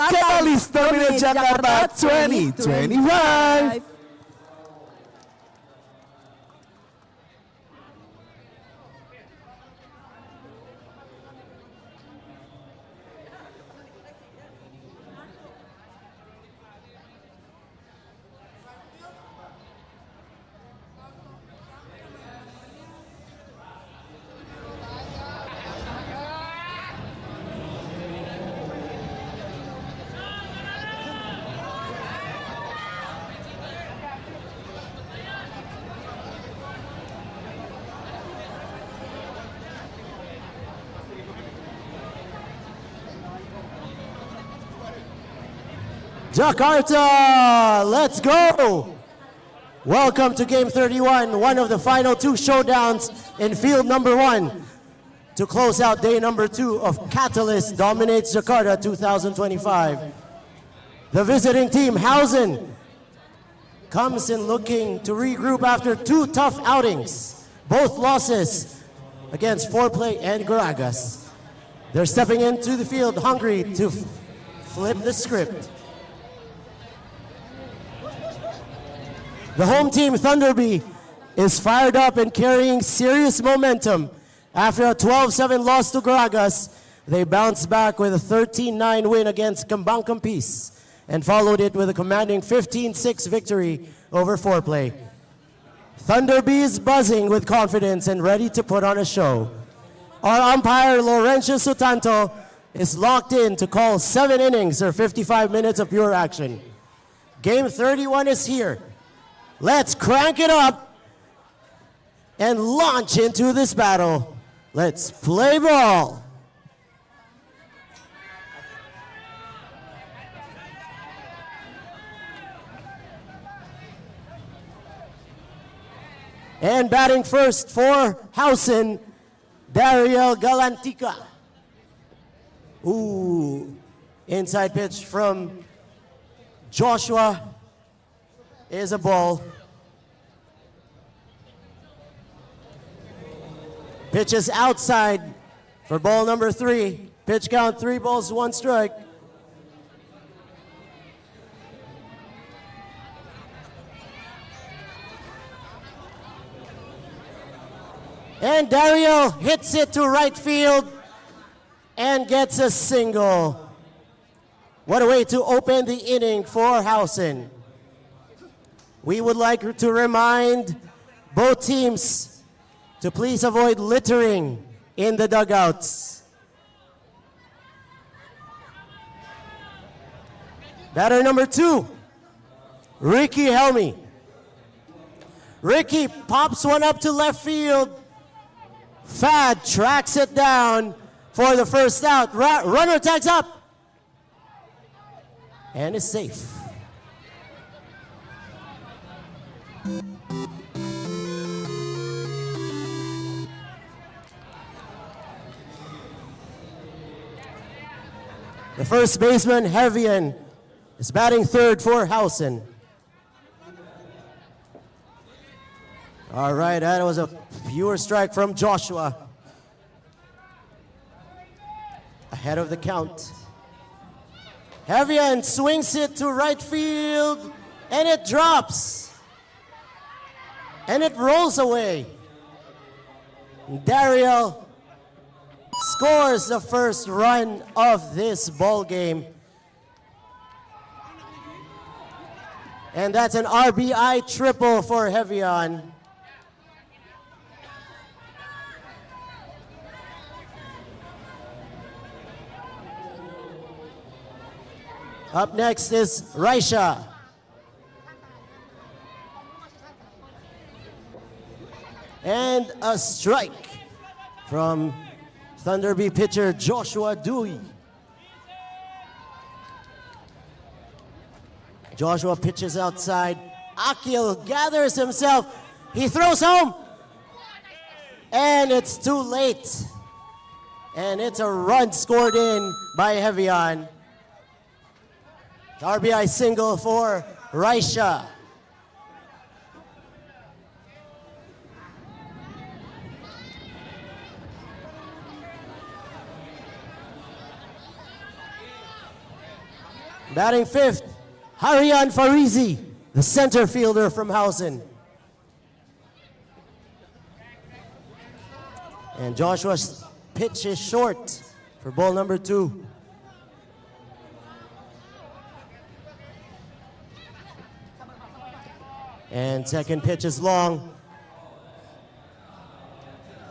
Catalyst dominate Jakarta 2025. Jakarta, let's go! Welcome to Game 31, one of the final two showdowns in field number 1 to close out day number 2 of Catalyst Dominates Jakarta 2025. The visiting team, Housen, comes in looking to regroup after 2 tough outings, both losses against Foreplay and Garagas. They're stepping into the field hungry to flip the script. The home team, Thunder Bee, is fired up and carrying serious momentum. After a 12-7 loss to Garagas, they bounced back with a 13-9 win against Kembang Kempis and followed it with a commanding 15-6 victory over Foreplay. Thunder Bee is buzzing with confidence and ready to put on a show. Our umpire, Laurencio Sutanto, is locked in to call 7 innings or 55 minutes of pure action. Game 31 is here. Let's crank it up and launch into this battle. Let's play ball. And batting first for Housen, Dariel Galantica. Ooh, inside pitch from Joshua is a ball. Pitch is outside for ball number 3. Pitch count 3 balls, 1 strike. And Dario hits it to right field and gets a single. What a way to open the inning for Housen. We would like to remind both teams to please avoid littering in the dugouts. Batter number 2, Ricky Helmy. Ricky pops one up to left field. Fad tracks it down for the first out. Runner tags up and is safe. The first baseman, Hervian, is batting third for Housen. All right, that was a pure strike from Joshua. Ahead of the count. Hervian swings it to right field, and it drops. And it rolls away. Daryl scores the first run of this ball game. And that's an RBI triple for Hervian. Up next is Raisha. And a strike from Thunder Bee pitcher Joshua Dewey. Joshua pitches outside. Akil gathers himself. He throws home. And it's too late. And it's a run scored in by Hervian. RBI single for Raisha. Batting fifth, Harian Farizi, the center fielder from Housen. And Joshua's pitch is short for ball number 2. And second pitch is long.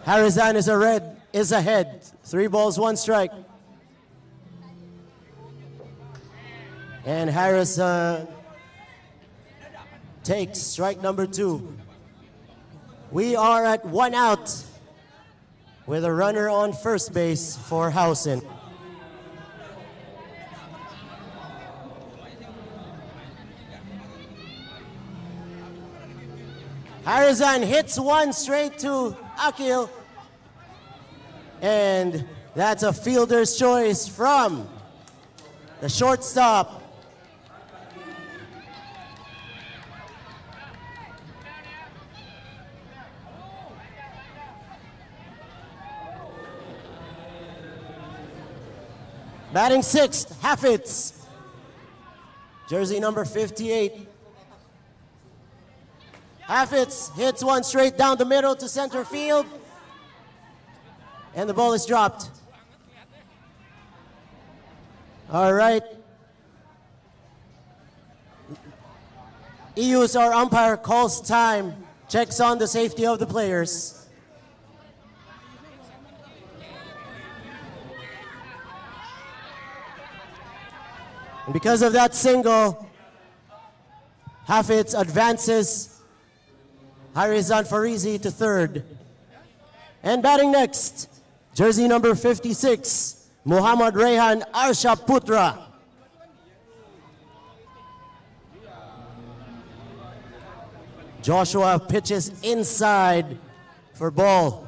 Harizan is ahead. 3 balls, 1 strike. And Harrison takes strike number 2. We are at 1 out with a runner on first base for Housen. Harizan hits one straight to Akil. And that's a fielder's choice from the shortstop. Batting sixth, Hafitz, jersey number 58. Hafitz hits one straight down the middle to center field, and the ball is dropped. All right. EU's our umpire, calls time, checks on the safety of the players. And because of that single, Hafitz advances Harizan Farizi to third. And batting next, jersey number 56, Muhammad Rehan Arsha Putra. Joshua pitches inside for ball.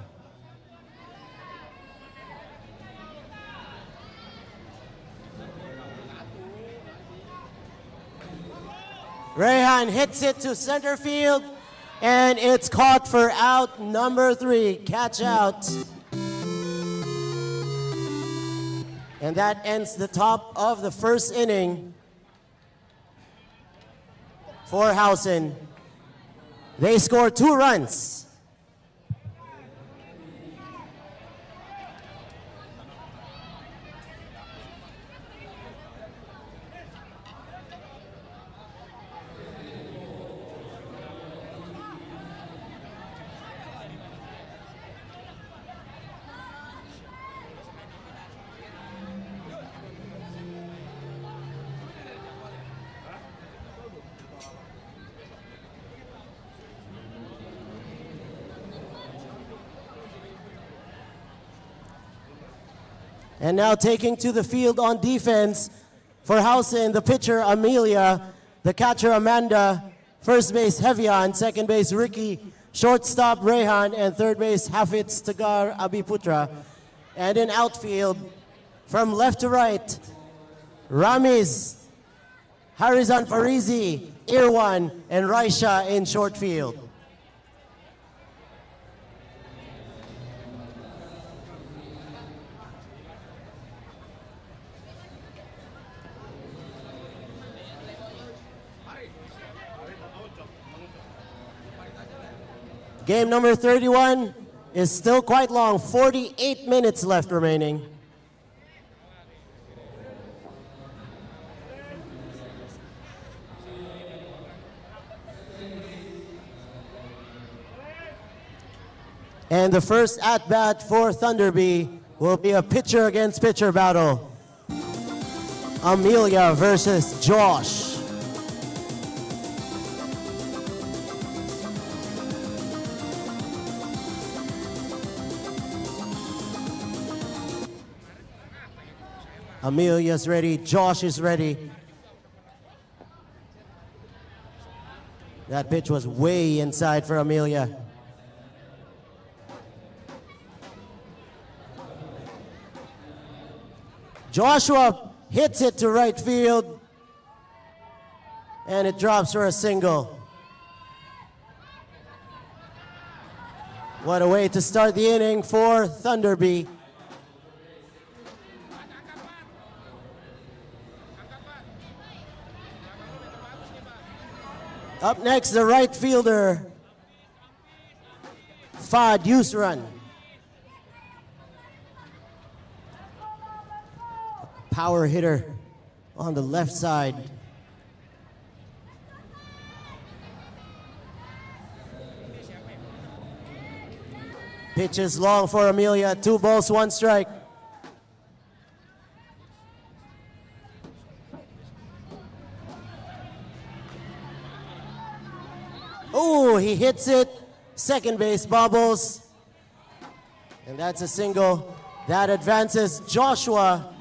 Rehan hits it to center field, and it's caught for out number 3, catch out. And that ends the top of the first inning for Housen. They score 2 runs. And now taking to the field on defense for Housen, the pitcher Amelia, the catcher Amanda, first base Hevian, second base Ricky, shortstop Rehan, and third base Hafitz Tagar Abiputra. And in outfield, from left to right, Ramiz, Harizan Farizi, Irwan, and Raisha in short field. Game number 31 is still quite long, 48 minutes left remaining. And the first at-bat for Thunderbee will be a pitcher against pitcher battle. Amelia versus Josh. Amelia's ready, Josh is ready. That pitch was way inside for Amelia. Joshua hits it to right field, and it drops for a single. What a way to start the inning for Thunderbee. Up next, the right fielder, Fad Yusran. Power hitter on the left side. Pitch is long for Amelia. 2 balls, 1 strike. Oh, he hits it. Second base bobbles. And that's a single. That advances Joshua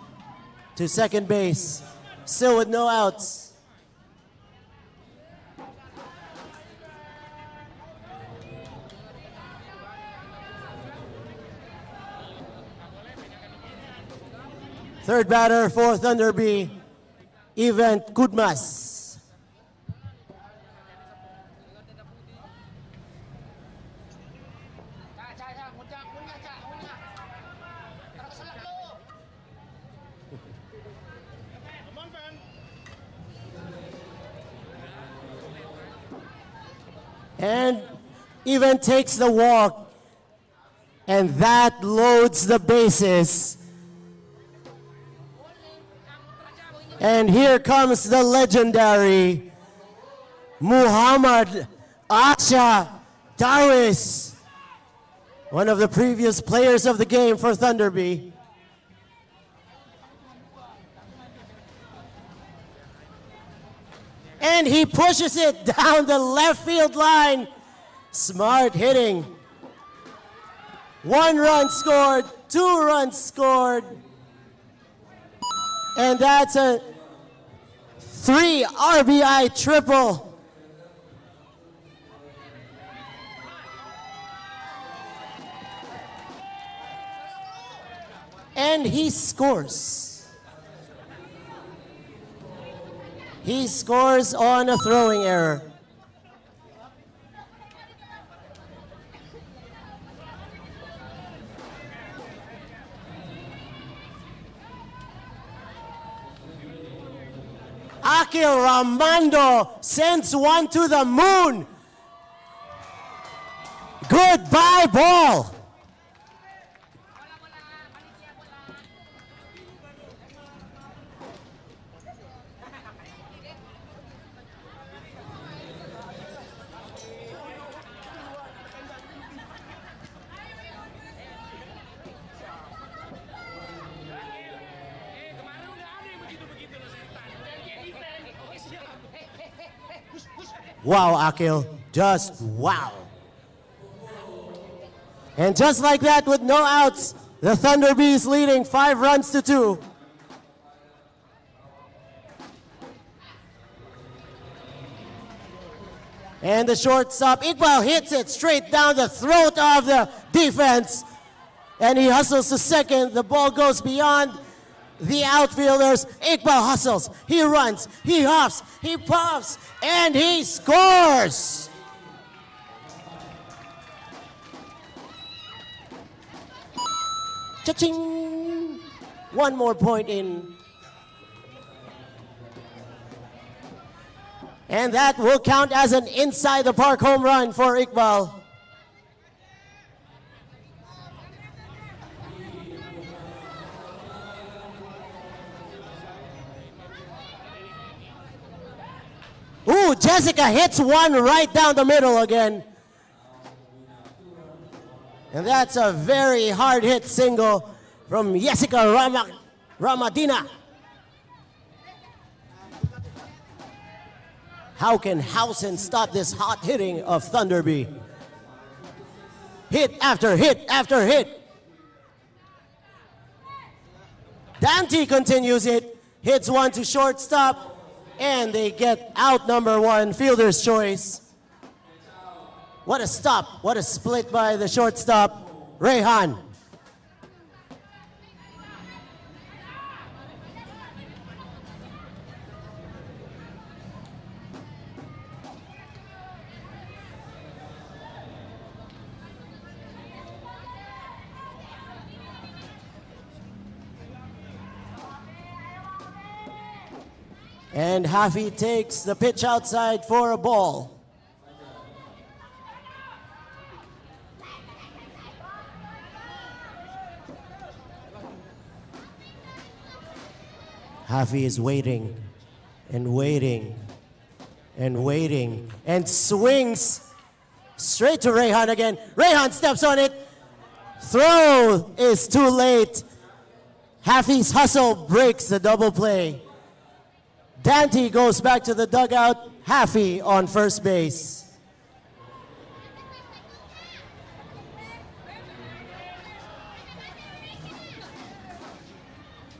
to second base. Still with no outs. Third batter for Thunder Bee, Event Kudmas. And Event takes the walk, and that loads the bases. And here comes the legendary Muhammad Asha Darwis, one of the previous players of the game for Thunder Bee. And he pushes it down the left field line. Smart hitting. 1 run scored, 2 runs scored. And that's a 3 RBI triple. And he scores. He scores on a throwing error. Akil Ramando sends one to the moon. Goodbye ball. Wow, Akil, just wow. And just like that, with no outs, the Thunder Bees leading 5 runs to 2. And the shortstop, Iqbal, hits it straight down the throat of the defense. And he hustles to second. The ball goes beyond the outfielders. Iqbal hustles, he runs, he huffs, he puffs, and he scores! Cha-ching! 1 more point in. And that will count as an inside the park home run for Iqbal. Ooh, Jessica hits one right down the middle again. And that's a very hard hit single from Jessica Ramadina. How can Housen stop this hot hitting of Thunder Bee? Hit after hit after hit. Dante continues it, hits one to shortstop, and they get out number 1, fielder's choice. What a stop, what a split by the shortstop, Rehan. And Hafi takes the pitch outside for a ball. Hafi is waiting and waiting and waiting and swings straight to Rayhan again. Rayhan steps on it. Throw is too late. Hafi's hustle breaks the double play. Dante goes back to the dugout. Hafi on first base.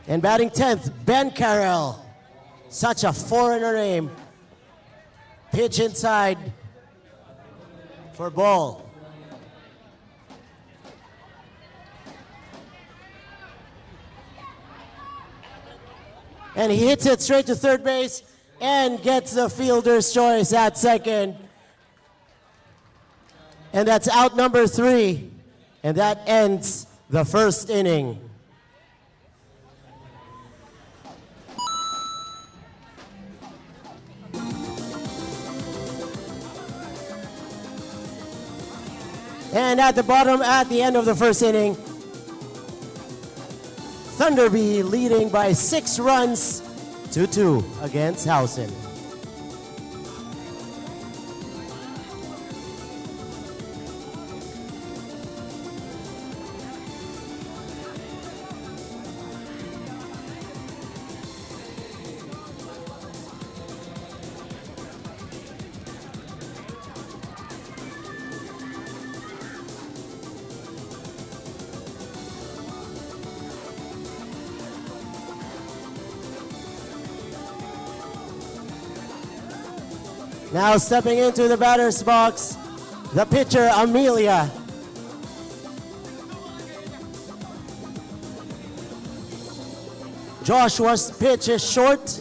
And batting 10th, Ben Carroll. Such a foreigner name. Pitch inside for ball. And he hits it straight to third base and gets the fielder's choice at second. And that's out number 3. And that ends the first inning. And at the bottom, at the end of the first inning, Thunderbee leading by 6 runs to 2 against Housen. Now stepping into the batter's box, the pitcher, Amelia. Joshua's pitch is short.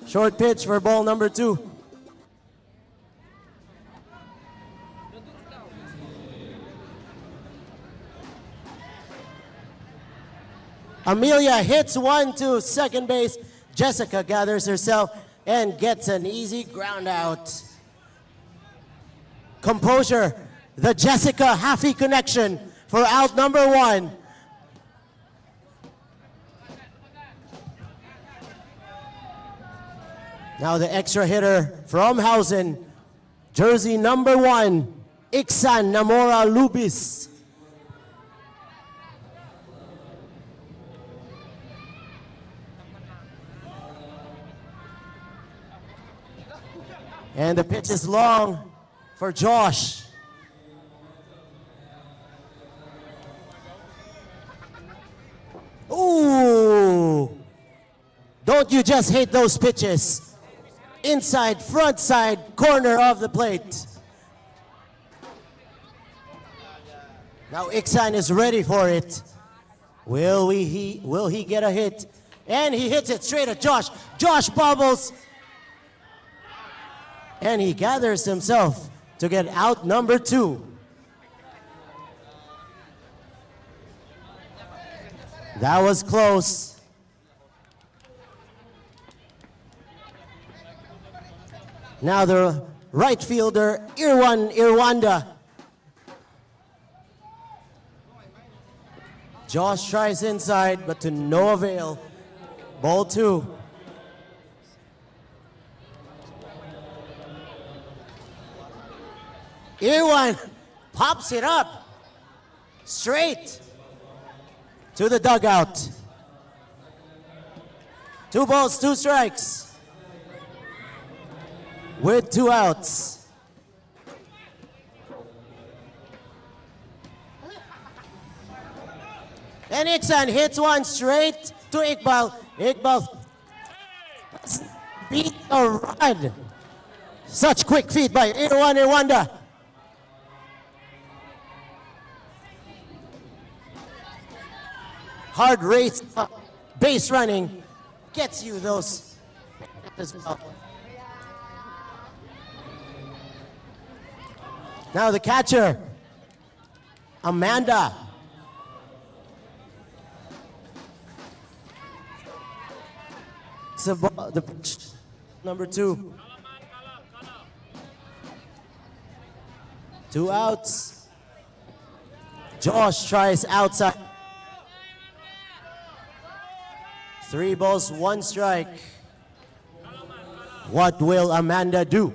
Short pitch for ball number 2. Amelia hits one to second base. Jessica gathers herself and gets an easy ground out. Composure, the Jessica Hafi connection for out number 1. Now the extra hitter from Housen, jersey number 1, Iksan Namora Lubis. And the pitch is long for Josh. Ooh! Don't you just hate those pitches? Inside, front side, corner of the plate. Now Iksan is ready for it. Will he get a hit? And he hits it straight at Josh. Josh bobbles. And he gathers himself to get out number 2. That was close. Now the right fielder, Irwanda. Josh tries inside, but to no avail. Ball 2. Irwan pops it up straight to the dugout. 2 balls, 2 strikes with 2 outs. And Iksan hits one straight to Iqbal. Iqbal beat a run. Such quick feet by Irwanda. Hard race, base running gets you those as well. Now the catcher, Amanda. The pitch Number 2. 2 outs. Josh tries outside. 3 balls, 1 strike. What will Amanda do?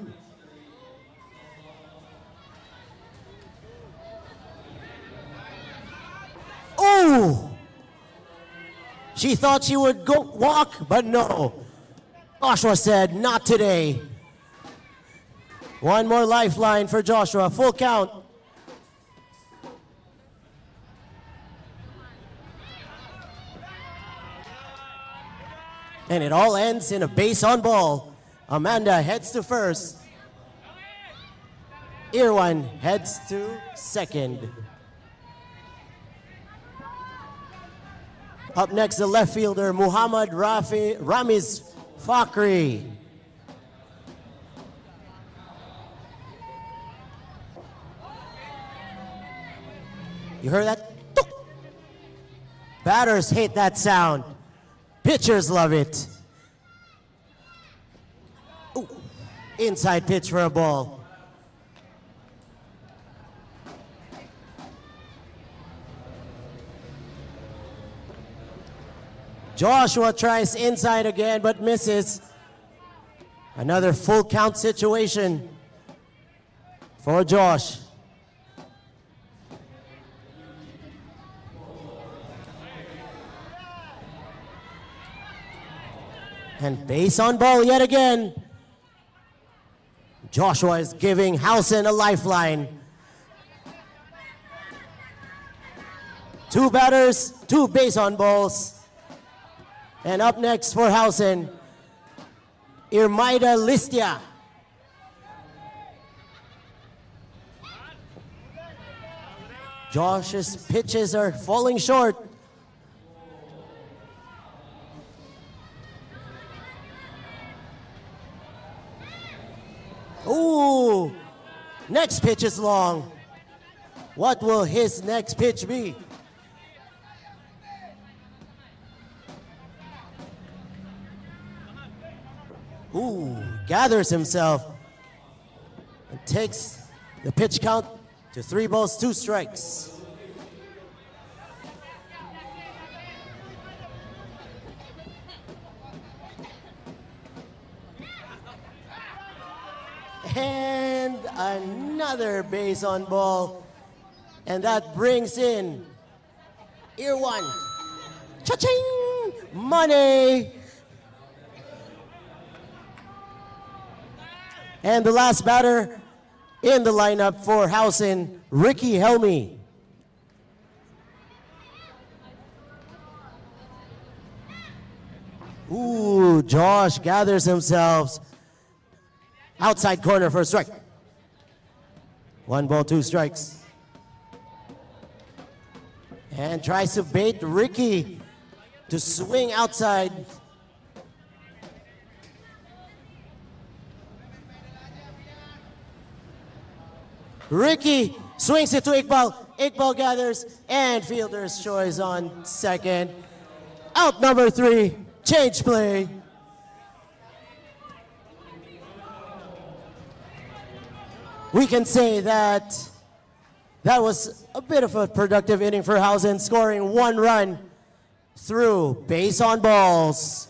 Oh! She thought she would go walk, but no. Joshua said, not today. 1 more lifeline for Joshua, full count. And it all ends in a base on ball. Amanda heads to first. Irwan heads to second. Up next, the left fielder, Muhammad Ramiz Fakhri. You heard that? Batters hate that sound. Pitchers love it. Ooh. Inside pitch for a ball. Joshua tries inside again but misses. Another full count situation for Josh. And base on ball yet again. Joshua is giving Housen a lifeline. 2 batters, 2 base on balls. And up next for Housen, Irmaida Listia. Josh's pitches are falling short. Ooh, next pitch is long. What will his next pitch be? Ooh, gathers himself and takes the pitch count to 3 balls, 2 strikes. And another base on ball. And that brings in Irwan. Cha-ching! Money! And the last batter in the lineup for Housen, Ricky Helmy. Ooh, Josh gathers himself. Outside corner for a strike. 1 ball, 2 strikes. And tries to bait Ricky to swing outside. Ricky swings it to Iqbal. Iqbal gathers and fielder's choice on second. Out number 3, change play. We can say that that was a bit of a productive inning for Housen, scoring 1 run through base on balls.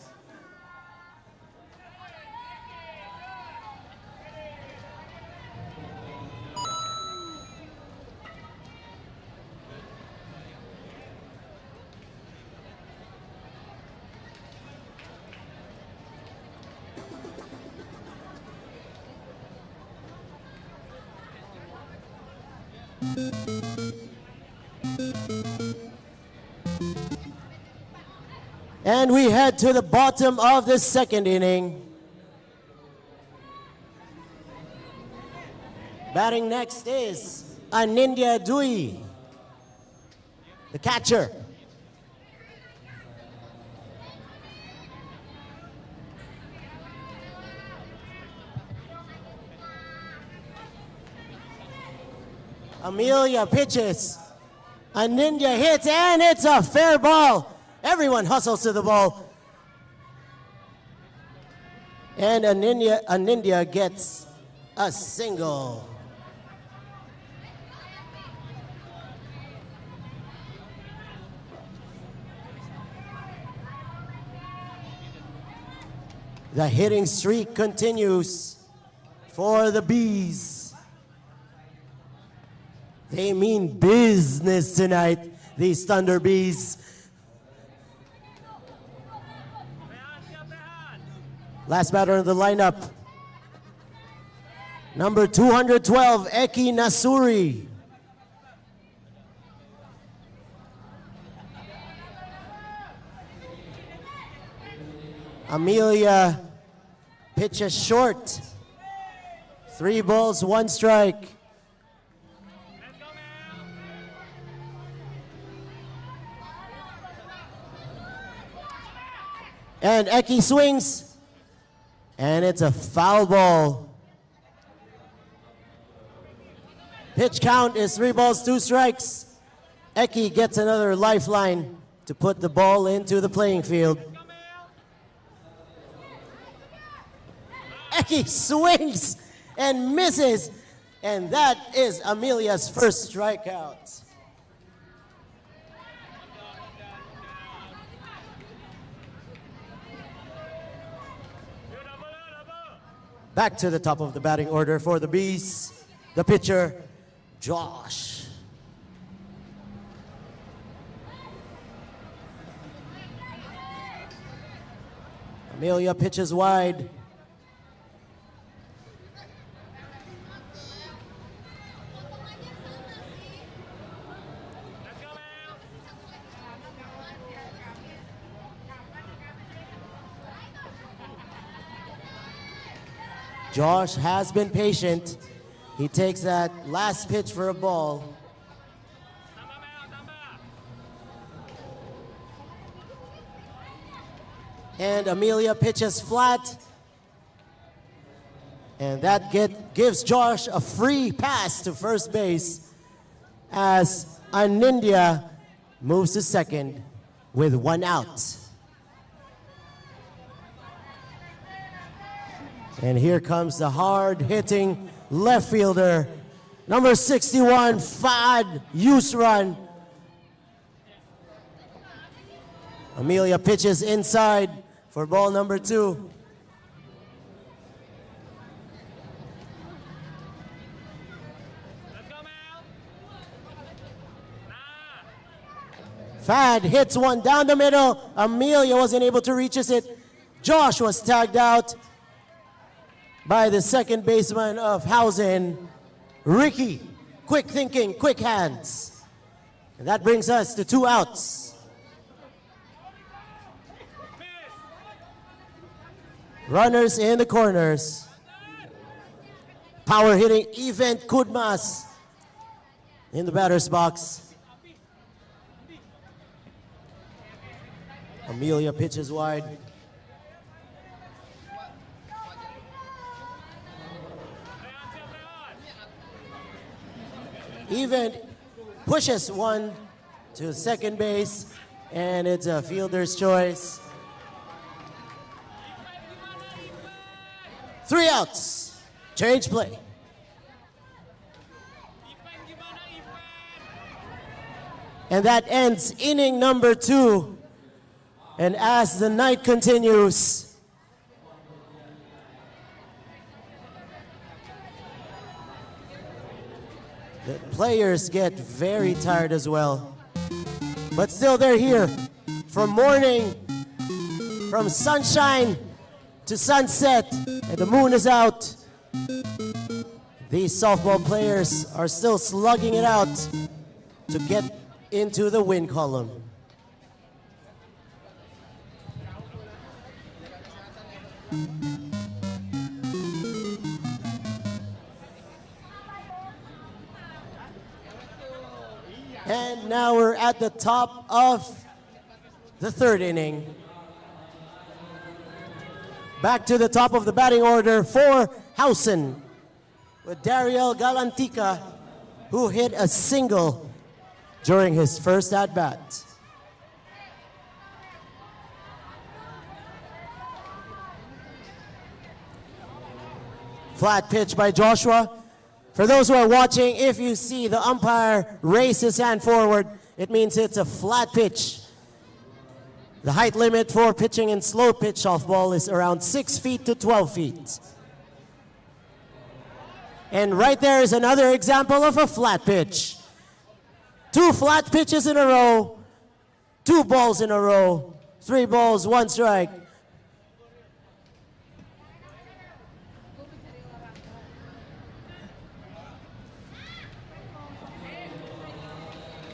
And we head to the bottom of the second inning. Batting next is Anindya Dui, the catcher. Amelia pitches. Anindya hits, and it's a fair ball. Everyone hustles to the ball. And Anindia gets a single. The hitting streak continues for the Bees. They mean business tonight, these Thunder Bees. Last batter in the lineup, number 212, Eki Nasuri. Amelia pitches short. 3 balls, 1 strike. And Eki swings, and it's a foul ball. Pitch count is 3 balls, 2 strikes. Eki gets another lifeline to put the ball into the playing field. Eki swings and misses, and that is Amelia's first strikeout. Back to the top of the batting order for the Bees. The pitcher, Josh. Amelia pitches wide. Josh has been patient. He takes that last pitch for a ball. And Amelia pitches flat. And that gives Josh a free pass to first base as Anindia moves to second with 1 out. And here comes the hard-hitting left fielder, number 61, Fad Yusran. Amelia pitches inside for ball number 2. Fad hits one down the middle. Amelia wasn't able to reach it. Josh was tagged out by the second baseman of Housen, Ricky. Quick thinking, quick hands. And that brings us to 2 outs. Runners in the corners. Power hitting Event Kudmas in the batter's box. Amelia pitches wide. Event pushes one to second base, and it's a fielder's choice. 3 outs. Change play. And that ends inning number 2. And as the night continues, the players get very tired as well. But still they're here from morning, from sunshine to sunset, and the moon is out. These softball players are still slugging it out to get into the win column. And now we're at the top of the 3rd inning. Back to the top of the batting order for Housen with Dariel Galantica, who hit a single during his first at-bat. Flat pitch by Joshua. For those who are watching, if you see the umpire raise his hand forward, it means it's a flat pitch. The height limit for pitching in slow pitch softball is around 6 feet to 12 feet. And right there is another example of a flat pitch. 2 flat pitches in a row, 2 balls in a row, 3 balls, 1 strike.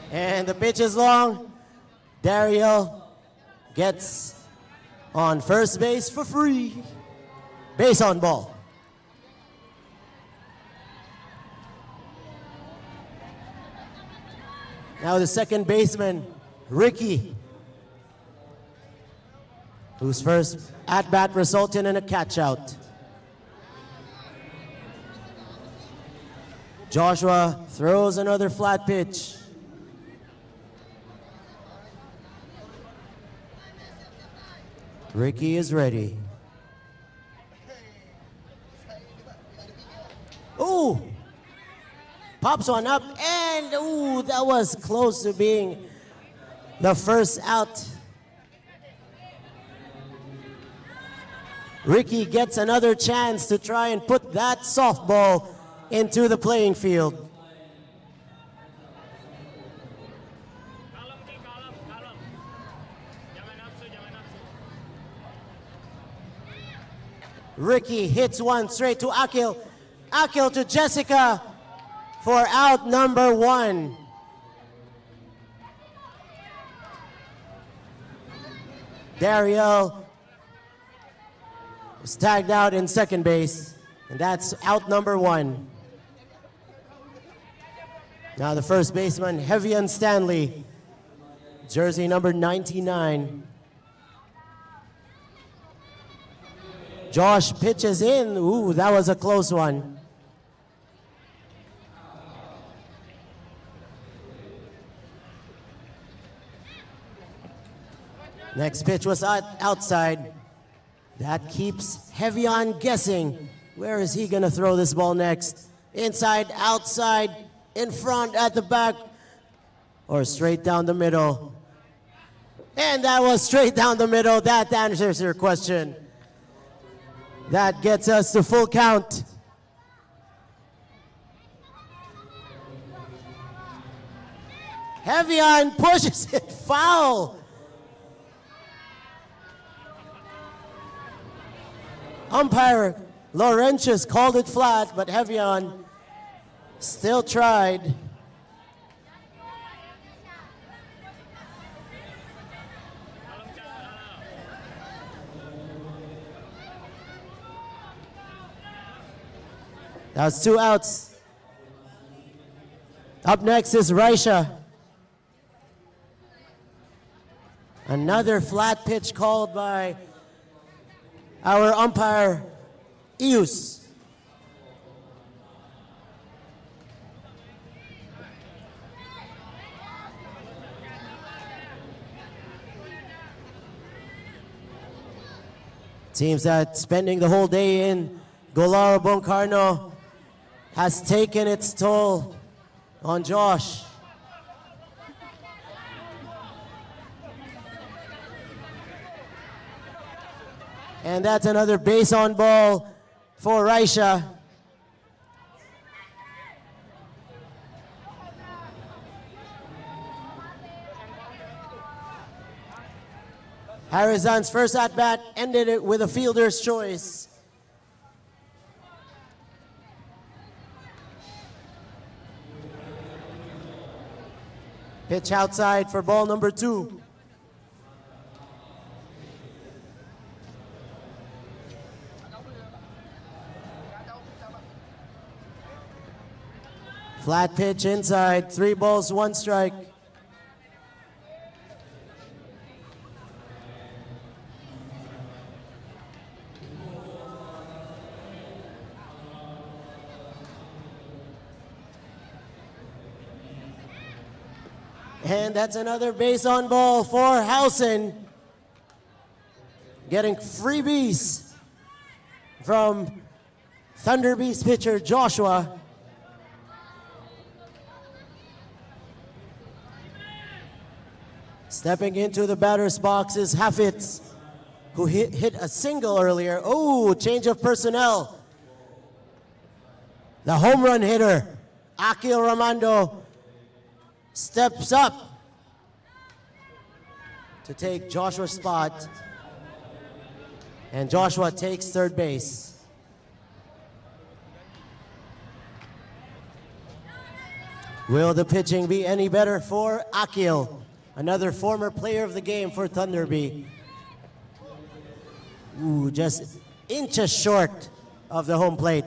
And the pitch is long. Daryl gets on first base for free. Base on ball. Now the second baseman, Ricky, whose first at-bat resulted in a catch-out. Joshua throws another flat pitch. Ricky is ready. Ooh! Pops one up, and ooh, that was close to being the first out. Ricky gets another chance to try and put that softball into the playing field. Ricky hits one straight to Akil. Akil to Jessica for out number 1. Dariel is tagged out in second base, and that's out number 1. Now the first baseman, Hevian Stanley, jersey number 99. Josh pitches in. Ooh, that was a close one. Next pitch was outside. That keeps Hevian guessing. Where is he going to throw this ball next? Inside, outside, in front, at the back, or straight down the middle? And that was straight down the middle. That answers your question. That gets us to full count. Hevian pushes it foul. Umpire Laurentius called it flat, but Hevian still tried. That's 2 outs. Up next is Raisha. Another flat pitch called by our umpire, Ius. Seems that spending the whole day in Golaro Boncarno has taken its toll on Josh. And that's another base on ball for Raisha. Harrison's first at-bat ended it with a fielder's choice. Pitch outside for ball number 2. Flat pitch inside, 3 balls, 1 strike. And that's another base on ball for Housen. Getting freebies from Thunder Bees pitcher Joshua. Stepping into the batter's box is Hafitz, who hit a single earlier. Oh, change of personnel. The home run hitter, Akil Ramando, steps up to take Joshua's spot. And Joshua takes third base. Will the pitching be any better for Akil? Another former player of the game for Thunder Bee. Ooh, just inches short of the home plate.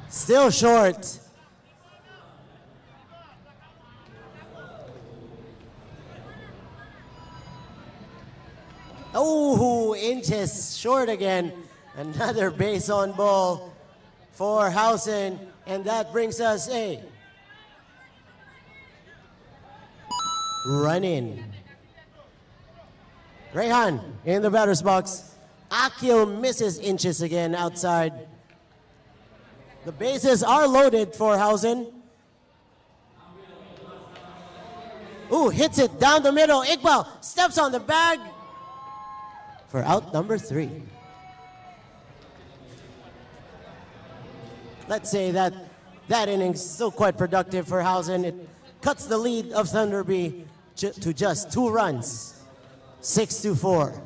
Still short. Oh, inches short again. Another base on ball for Housen, and that brings us a run in. Rehan in the batter's box. Akil misses inches again outside. The bases are loaded for Housen. Ooh, hits it down the middle. Iqbal steps on the bag for out number 3. Let's say that inning's still quite productive for Housen. It cuts the lead of Thunder Bee to just 2 runs, 6-4.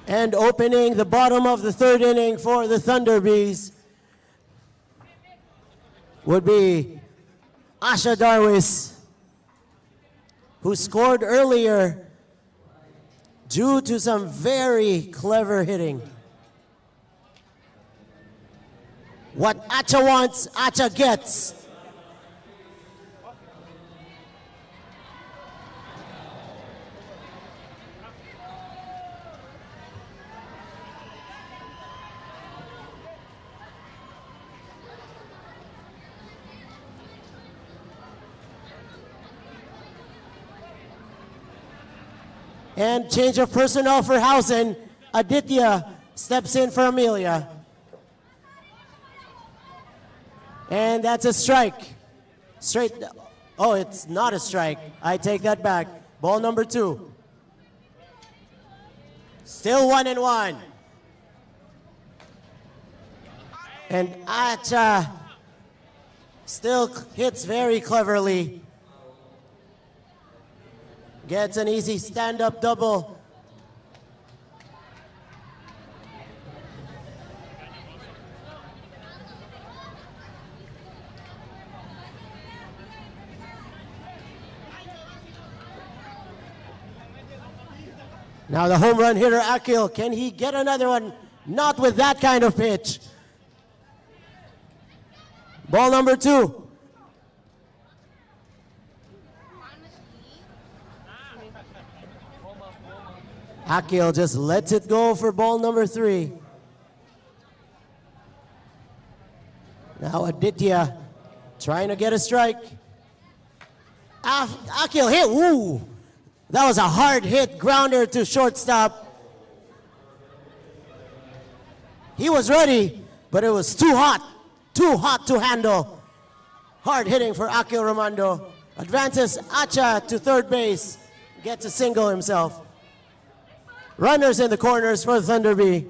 And opening the bottom of the 3rd inning for the Thunder Bees would be Asha Darwis, who scored earlier due to some very clever hitting. What Acha wants, Acha gets. And change of personnel for Housen. Aditya steps in for Amelia. And that's a strike. Straight. Oh, it's not a strike. I take that back. Ball number 2. Still 1-1. And Acha still hits very cleverly. Gets an easy stand-up double. Now the home run hitter, Akil, can he get another one? Not with that kind of pitch. Ball number 2. Akil just lets it go for ball number 3. Now Aditya trying to get a strike. Akil hit, ooh. That was a hard hit grounder to shortstop. He was ready, but it was too hot to handle. Hard hitting for Akil Ramando. Advances Acha to third base, gets a single himself. Runners in the corners for Thunder Bee.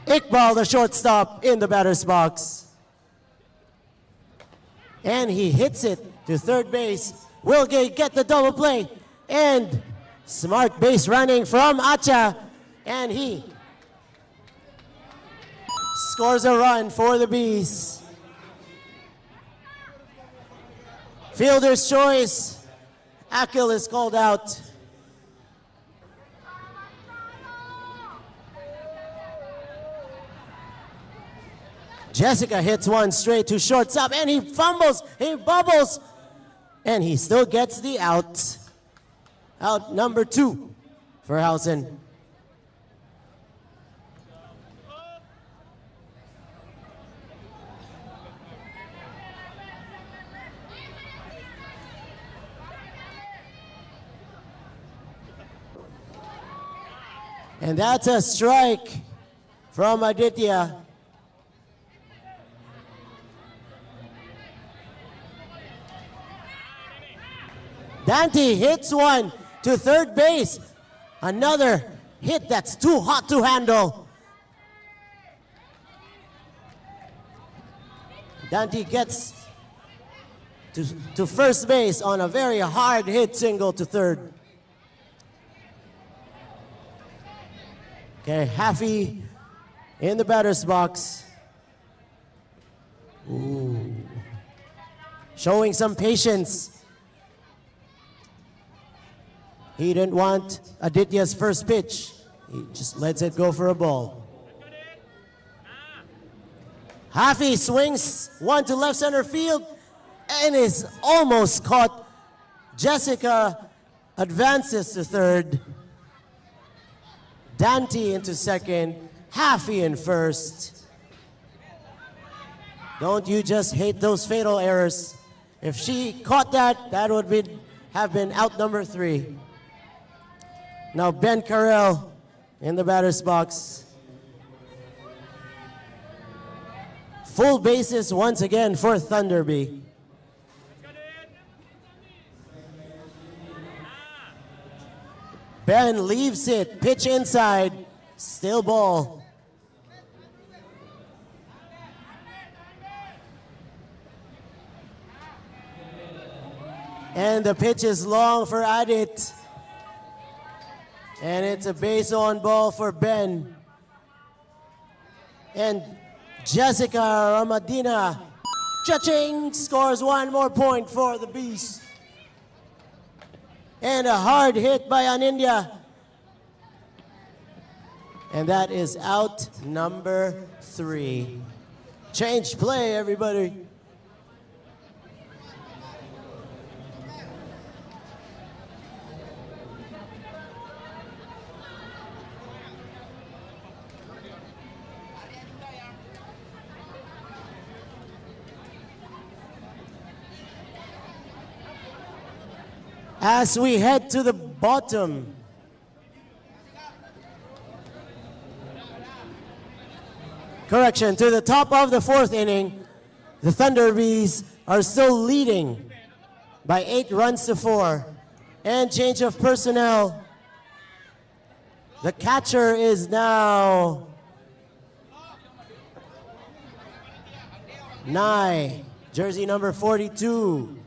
Iqbal, the shortstop, in the batter's box. And he hits it to third base. Will get the double play. And smart base running from Acha. And he scores a run for the Bees. Fielder's choice. Akil is called out. Jessica hits one straight to shortstop, and he fumbles, he bubbles, and he still gets the out. Out number 2 for Housen. And that's a strike from Aditya. Dante hits one to third base. Another hit that's too hot to handle. Dante gets to first base on a very hard hit single to third. Okay, Haffey in the batter's box. Ooh. Showing some patience. He didn't want Aditya's first pitch. He just lets it go for a ball. Haffey swings one to left center field and is almost caught. Jessica advances to third. Dante into second. Haffey in first. Don't you just hate those fatal errors? If she caught that, that would have been out number 3. Now Ben Carell in the batter's box. Full bases once again for Thunderbee. Ben leaves it, pitch inside, still ball. And the pitch is long for Adit. And it's a base on ball for Ben. And Jessica Ramadina, cha-ching, scores one more point for the Bees. And a hard hit by Anindya. And that is out number 3. Change play, everybody. As we head to the bottom, correction, to the top of the 4th inning, the Thunderbees are still leading by 8 runs to 4. And change of personnel. The catcher is now Nye, jersey number 42.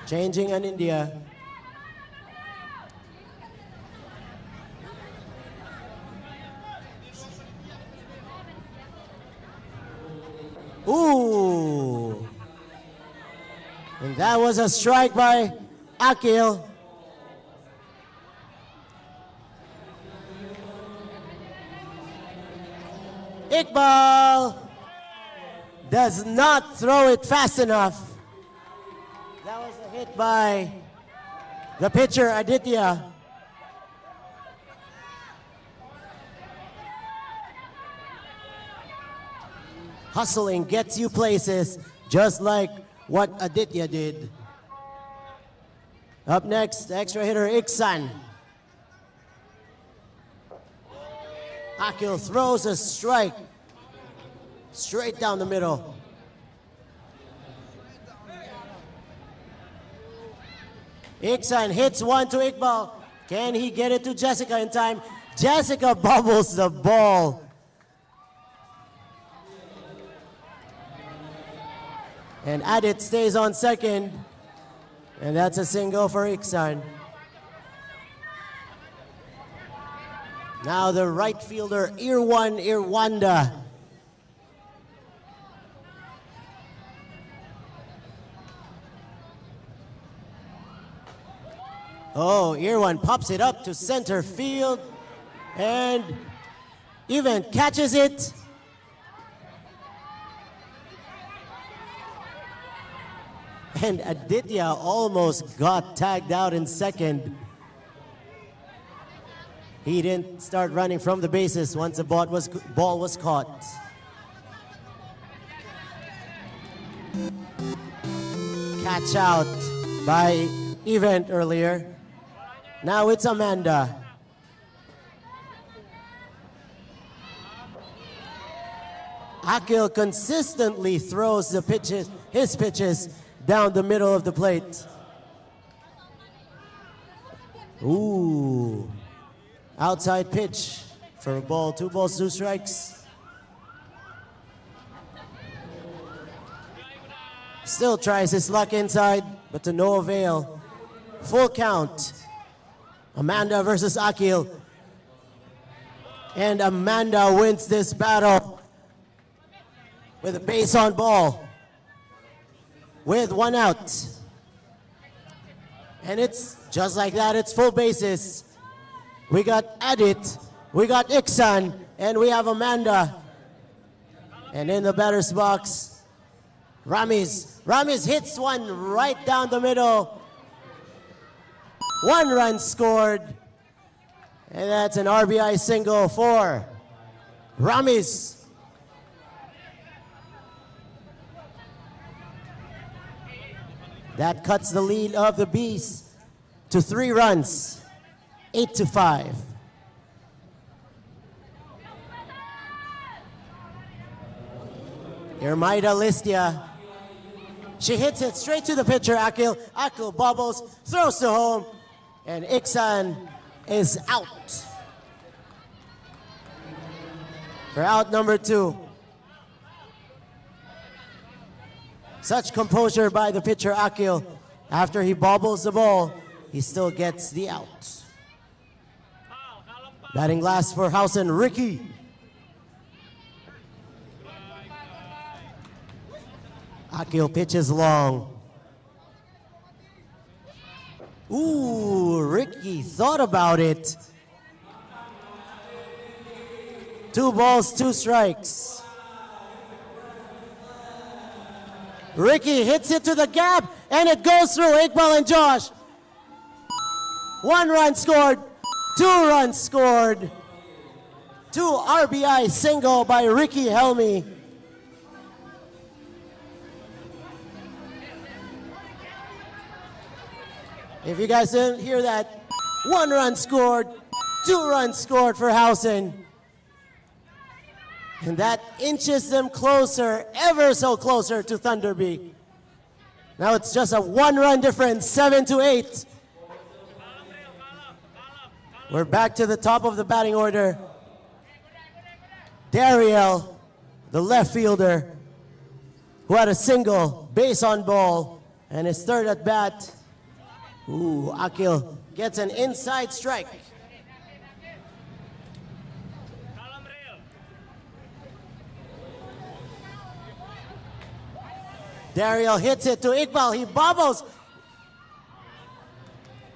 Changing an India. Ooh. And that was a strike by Akil. Iqbal does not throw it fast enough. That was a hit by the pitcher, Aditya. Hustling gets you places, just like what Aditya did. Up next, extra hitter Iksan. Akil throws a strike straight down the middle. Iksan hits one to Iqbal. Can he get it to Jessica in time? Jessica bobbles the ball. And Adit stays on second. And that's a single for Iksan. Now the right fielder, Irwan Irwanda. Oh, Irwan pops it up to center field. And Event catches it. And Aditya almost got tagged out in second. He didn't start running from the bases once the ball was caught. Catch out by Event earlier. Now it's Amanda. Akil consistently throws his pitches down the middle of the plate. Ooh. Outside pitch for a ball. 2 balls, 2 strikes. Still tries his luck inside, but to no avail. Full count. Amanda versus Akil. And Amanda wins this battle with a base on ball. With 1 out. And it's just like that, it's full bases. We got Adit, we got Iksan, and we have Amanda. And in the batter's box, Ramiz. Ramiz hits one right down the middle. 1 run scored. And that's an RBI single for Ramiz. That cuts the lead of the Bees to 3 runs, 8-5. Irmaida Listia. She hits it straight to the pitcher, Akil. Akil bobbles, throws to home, and Iksan is out. For out number 2. Such composure by the pitcher, Akil. After he bobbles the ball, he still gets the out. Batting last for Housen, Ricky. Akil pitches long. Ooh, Ricky thought about it. 2 balls, 2 strikes. Ricky hits it to the gap, and it goes through Iqbal and Josh. 1 run scored, 2 runs scored. 2 RBI single by Ricky Helmy. If you guys didn't hear that, 1 run scored, 2 runs scored for Housen. And that inches them closer, ever so closer to Thunderbee. Now it's just a 1 run difference, 7-8. We're back to the top of the batting order. Dariel, the left fielder, who had a single base on ball, and his 3rd at bat. Ooh, Akil gets an inside strike. Dariel hits it to Iqbal. He bobbles.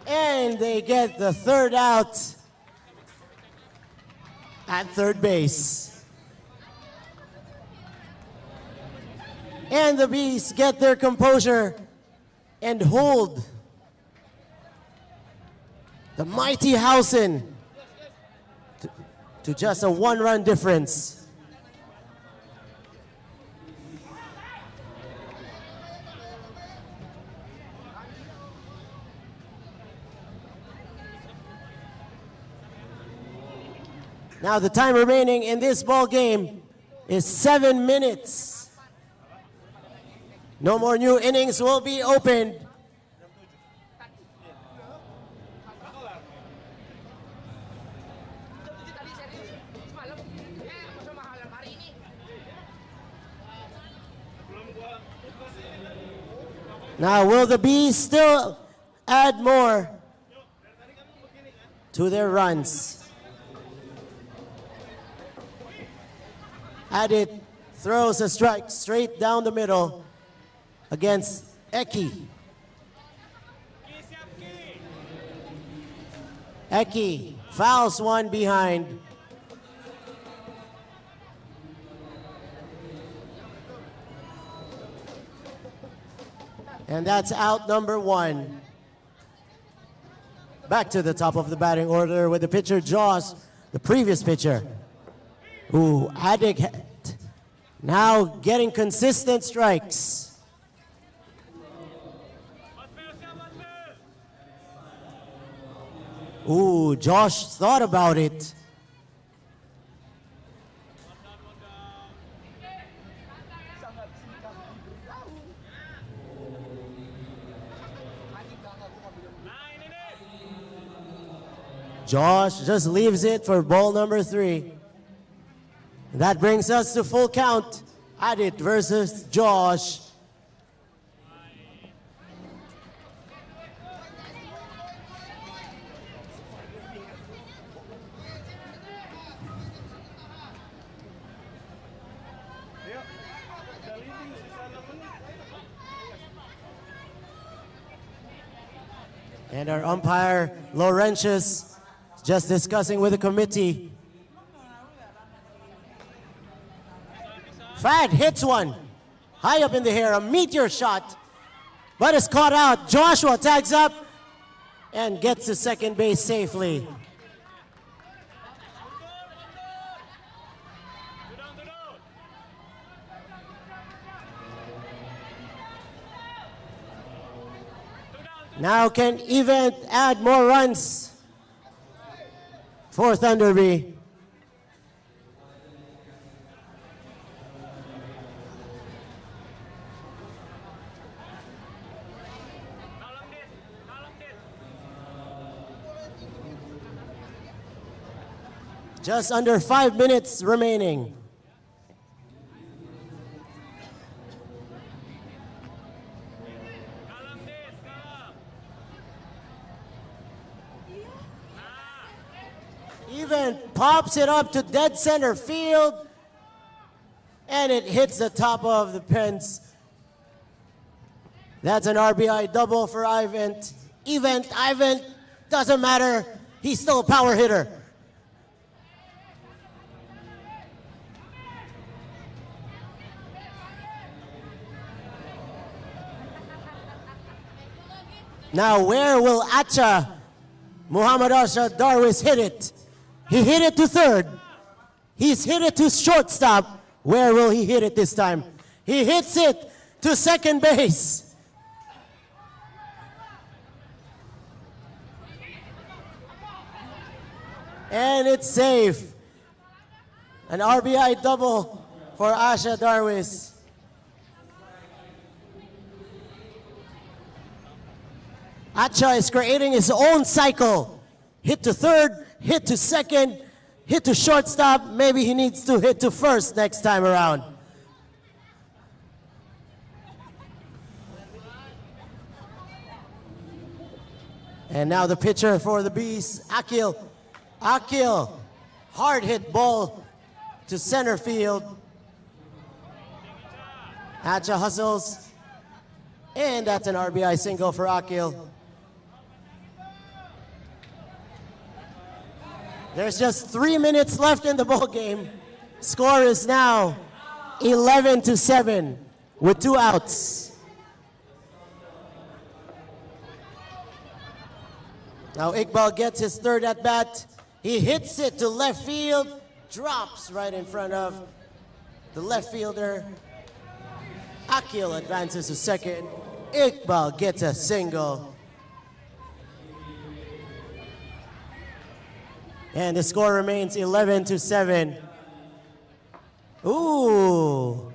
And they get the 3rd out at 3rd base. And the Bees get their composure and hold the mighty Housen to just a 1 run difference. Now the time remaining in this ball game is 7 minutes. No more new innings will be opened. Now will the Bees still add more to their runs? Adit throws a strike straight down the middle against Eki. Eki fouls one behind. And that's out number 1. Back to the top of the batting order with the pitcher, Josh, the previous pitcher. Ooh, Adik now getting consistent strikes. Ooh, Josh thought about it. Josh just leaves it for ball number 3. That brings us to full count. Adit versus Josh. And our umpire, Laurentius, just discussing with the committee. Fad hits one. High up in the air, a meteor shot. But it's caught out. Joshua tags up and gets to second base safely. Now can Event add more runs for Thunderbee? Just under 5 minutes remaining. Event pops it up to dead center field, and it hits the top of the fence. That's an RBI double for Event. Event, doesn't matter. He's still a power hitter. Now where will Muhammad Asha Darwis hit it? He hit it to third. He's hit it to shortstop. Where will he hit it this time? He hits it to second base. And it's safe. An RBI double for Asha Darwis. Acha is creating his own cycle. Hit to third, hit to second, hit to shortstop. Maybe he needs to hit to first next time around. And now the pitcher for the Bees, Akil. Akil, hard hit ball to center field. Acha hustles. And that's an RBI single for Akil. There's just 3 minutes left in the ball game. Score is now 11-7 with 2 outs. Now Iqbal gets his third at bat. He hits it to left field, drops right in front of the left fielder. Akil advances to second. Iqbal gets a single. And the score remains 11-7. Ooh.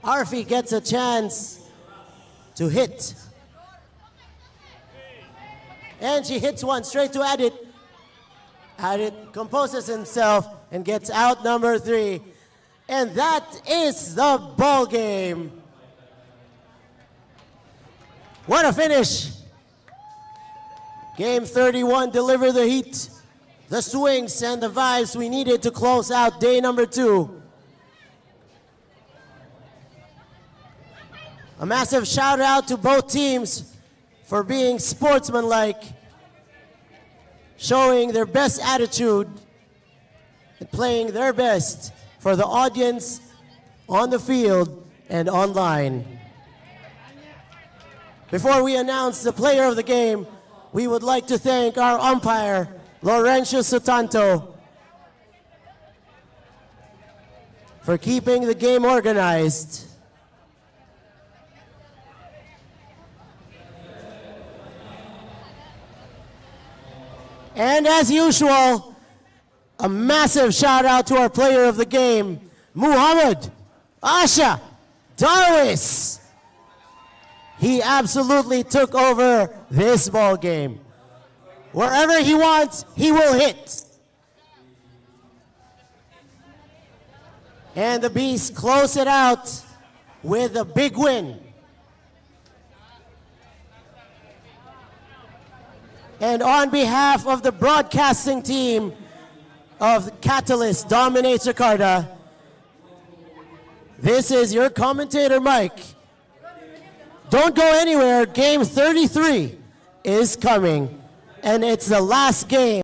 Arfi gets a chance to hit. And she hits one straight to Adit. Adit composes himself and gets out number 3. And that is the ball game. What a finish. Game 31 delivered the heat, the swings, and the vibes we needed to close out day number 2. A massive shout out to both teams for being sportsmanlike showing their best attitude and playing their best for the audience on the field and online. Before we announce the player of the game, we would like to thank our umpire, Laurencio Sutanto, for keeping the game organized. And as usual, a massive shout out to our player of the game, Muhammad Asha Darwis. He absolutely took over this ball game. Wherever he wants, he will hit. And the Bees close it out with a big win. And on behalf of the broadcasting team of Catalyst Dominates Jakarta, this is your commentator, Mike. Don't go anywhere. Game 33 is coming, and it's the last game.